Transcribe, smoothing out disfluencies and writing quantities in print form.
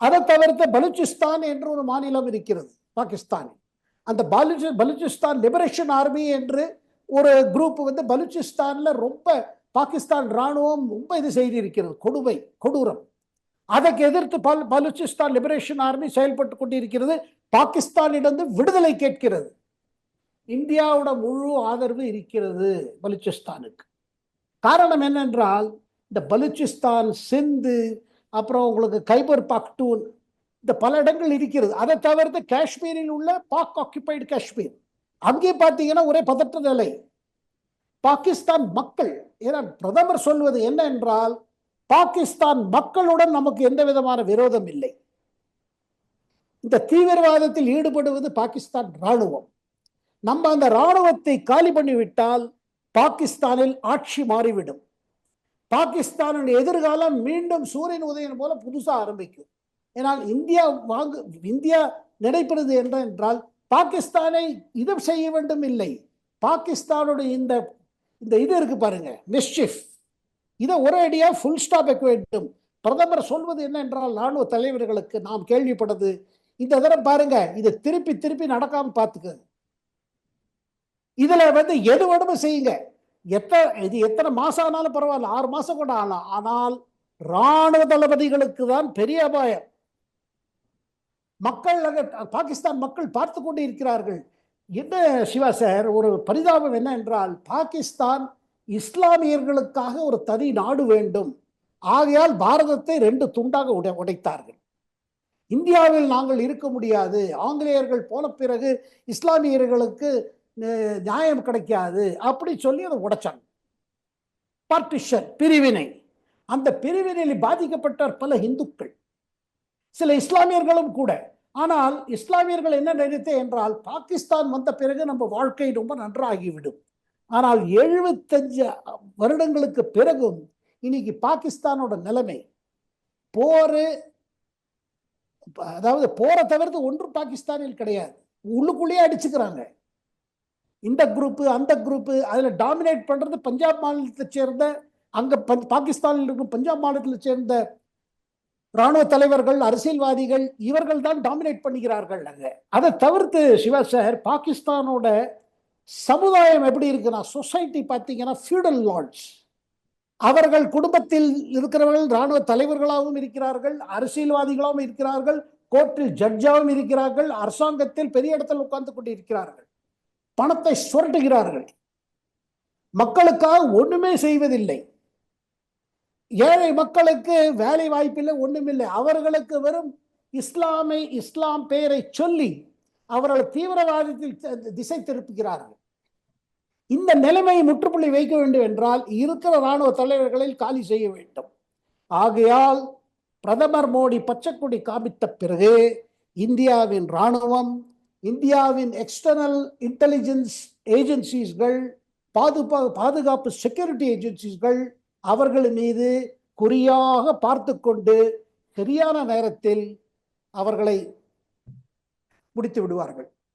அதை தவிர்த்து பலூச்சிஸ்தான் என்று ஒரு மாநிலம் இருக்கிறது பாகிஸ்தானில். அந்த பலூச்சிஸ்தான் லிபரேஷன் ஆர்மி என்று ஒரு குரூப் பலூச்சிஸ்தான்ல ரொம்ப பாகிஸ்தான் ராணுவம் ரொம்ப இது செய்திருக்கிறது, கொடூரம். அதற்கு எதிர்த்து பலூச்சிஸ்தான் லிபரேஷன் ஆர்மி செயல்பட்டு கொண்டிருக்கிறது, பாகிஸ்தானிடம் விடுதலை கேட்கிறது. இந்தியாவோட முழு ஆதரவு இருக்கிறது பலூச்சிஸ்தானுக்கு. காரணம் என்னென்றால் இந்த பலூச்சிஸ்தான், சிந்து, அப்புறம் உங்களுக்கு கைபர் பக்தூன், இந்த பல இடங்கள் இருக்கிறது. அதை தவிர்த்து காஷ்மீரில் உள்ள பாக் ஆக்கியபைடு காஷ்மீர், அங்கே பார்த்தீங்கன்னா ஒரே பதற்ற நிலை. பாகிஸ்தான் மக்கள், ஏன்னா பிரதமர் சொல்வது என்ன என்றால் பாகிஸ்தான் மக்களுடன் நமக்கு எந்த விதமான விரோதம் இல்லை. இந்த தீவிரவாதத்தில் ஈடுபடுவது பாகிஸ்தான் ராணுவம். நம்ம அந்த ராணுவத்தை காலி பண்ணிவிட்டால் பாகிஸ்தானில் ஆட்சி மாறிவிடும். பாகிஸ்தானின் எதிர்காலம் மீண்டும் சூரியன் உதயம் போல புதுசாக ஆரம்பிக்கும். ஏனால் இந்தியா நினைப்பது என்றால் பாகிஸ்தானை இது செய்ய வேண்டும் இல்லை, பாகிஸ்தானுடைய இந்த இது இருக்கு பாருங்க, மிஸ்சிஃப், இதை ஒரே அடியா ஃபுல் ஸ்டாப் வைக்க வேண்டும். பிரதமர் சொல்வது என்ன என்றால் ராணுவ தலைவர்களுக்கு நாம் கேள்விப்பட்டது, இந்த தடவை பாருங்க இது திருப்பி நடக்காம பார்த்துக்க, இதுல எது வேணுமோ செய்யுங்க, இது எத்தனை மாசம் ஆனாலும் பரவாயில்ல, 6 மாசம் கூட ஆகலாம், ஆனால் ராணுவ தளபதிகளுக்கு தான் பெரிய அபாயம். மக்கள், பாகிஸ்தான் மக்கள் பார்த்து கொண்டு இருக்கிறார்கள். என்ன சிவா சார், ஒரு பரிதாபம் என்ன என்றால் பாகிஸ்தான் இஸ்லாமியர்களுக்காக ஒரு தனி நாடு வேண்டும், ஆகையால் பாரதத்தை 2 துண்டாக உடைத்தார்கள். இந்தியாவில் நாங்கள் இருக்க முடியாது, ஆங்கிலேயர்கள் போன பிறகு இஸ்லாமியர்களுக்கு நியாயம் கிடைக்காது அப்படி சொல்லி அதை உடைச்சாங்க. பார்ட்டிஷன், பிரிவினை. அந்த பிரிவினையில் பாதிக்கப்பட்ட பல இந்துக்கள், சில இஸ்லாமியர்களும் கூட. ஆனால் இஸ்லாமியர்கள் என்ன நினைத்தே என்றால் பாகிஸ்தான் வந்த பிறகு நம்ம வாழ்க்கை ரொம்ப நன்றாகிவிடும். ஆனால் 75 வருடங்களுக்கு பிறகும் இன்னைக்கு பாகிஸ்தானோட நிலைமை போரு, அதாவது போரை தவிர்த்து ஒன்றும் பாகிஸ்தானில் கிடையாது. உள்ளுக்குள்ளேயே அடிச்சுக்கிறாங்க, இந்த குரூப் அந்த குரூப். அதுல டாமினேட் பண்றது பஞ்சாப் மாநிலத்தை சேர்ந்த, அங்க பாகிஸ்தானில் இருக்கும் பஞ்சாப் மாநிலத்தில் சேர்ந்த ராணுவ தலைவர்கள், அரசியல்வாதிகள், இவர்கள் தான் டாமினேட் பண்ணுகிறார்கள் அங்க. அதை தவிர்த்து சிவா சார், பாகிஸ்தானோட சமுதாயம் எப்படி இருக்குன்னா, சொசைட்டி பார்த்தீங்கன்னா ஃபியூடல் லார்ட்ஸ். அவர்கள் குடும்பத்தில் இருக்கிறவர்கள் ராணுவ தலைவர்களாகவும் இருக்கிறார்கள், அரசியல்வாதிகளாகவும் இருக்கிறார்கள், கோர்ட்டில் ஜட்ஜாகவும் இருக்கிறார்கள், அரசாங்கத்தில் பெரிய இடத்தில் உட்கார்ந்து கொண்டு இருக்கிறார்கள், பணத்தை சுரட்டுகிறார்கள், மக்களுக்காக ஒண்ணுமே செய்வதில்லை. ஏழை மக்களுக்கு வேலை வாய்ப்பில்லை, ஒண்ணுமில்லை. அவர்களுக்கு வெறும் இஸ்லாம் பெயரை சொல்லி அவர்கள் தீவிரவாதத்தில் திசை திருப்புகிறார்கள். இந்த நிலைமையை முற்றுப்புள்ளி வைக்க வேண்டும் என்றால் இருக்கிற ராணுவ தலைவர்களில் காலி செய்ய வேண்டும். ஆகையால் பிரதமர் மோடி பச்சைக்கொடி காமித்த பிறகு இந்தியாவின் ராணுவம், இந்தியாவின் எக்ஸ்டர்னல் இன்டெலிஜென்ஸ் ஏஜென்சிஸ்கள், பாதுகாப்பு செக்யூரிட்டி ஏஜென்சிஸ்கள் அவர்கள் மீது குறியாக பார்த்து கொண்டு சரியான நேரத்தில் அவர்களை முடித்து விடுவார்கள்.